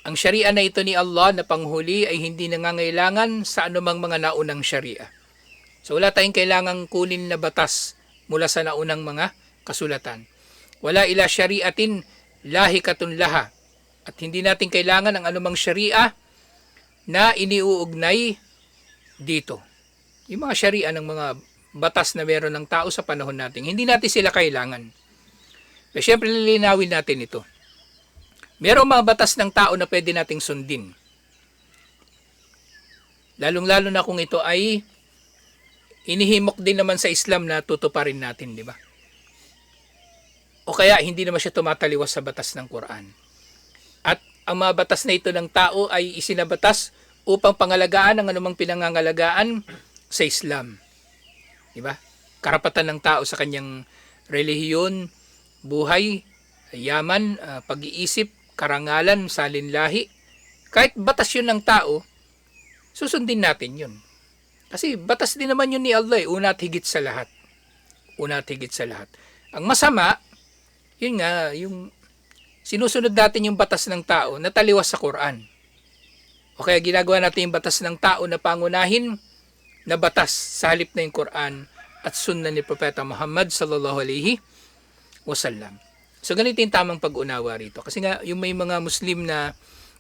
Ang sharia na ito ni Allah na panghuli ay hindi nangangailangan sa anumang mga naunang sharia. So wala tayong kailangang kunin na batas mula sa naunang mga kasulatan. Wala ila syariatin lahikatun laha. At hindi natin kailangan ang anumang sharia na iniuugnay dito. Yung mga sharia ng mga batas na meron ng tao sa panahon natin, hindi natin sila kailangan. Pero syempre lilinawin natin ito. Merong mga batas ng tao na pwede nating sundin. Lalong-lalo na kung ito ay inihimok din naman sa Islam na tutuparin natin, di ba? O kaya hindi naman siya tumataliwas sa batas ng Quran. At ang mga batas na ito ng tao ay isinabatas upang pangalagaan ang anumang pinangangalagaan sa Islam. Di ba? Karapatan ng tao sa kanyang relihiyon, buhay, yaman, pag-iisip, karangalan, salinlahi. Kahit batas yun ng tao, susundin natin yun. Kasi batas din naman yun ni Allah, una at higit sa lahat. Una at higit sa lahat. Ang masama, yun nga, yung sinusunod natin yung batas ng tao na taliwas sa Quran. O kaya ginagawa natin yung batas ng tao na pangunahin na batas sa halip na yung Quran at sunna ni Propeta Muhammad sallallahu alaihi wasallam. So ganito yung tamang pag-unawa rito. Kasi nga yung may mga Muslim na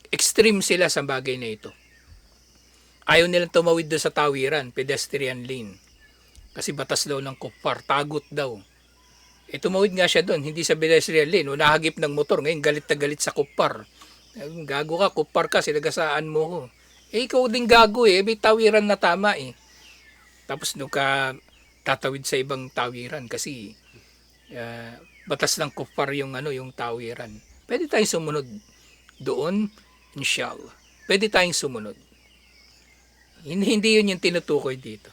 extreme sila sa bagay na ito. Ayaw nilang tumawid doon sa tawiran, pedestrian lane. Kasi batas daw ng kuffar, tagut daw. Tumawid nga siya doon, hindi sa pedestrian lane. O nahagip ng motor, ngayon galit na galit sa kuffar. Gago ka, kuffar ka, sinagasaan mo ko. Ikaw din gago may tawiran na tama Tapos nung ka tatawid sa ibang tawiran kasi batas ng kuffar yung yung tawiran. Pwede tayong sumunod doon, inshallah. Pwede tayong sumunod. Hindi yun yung tinutukoy dito.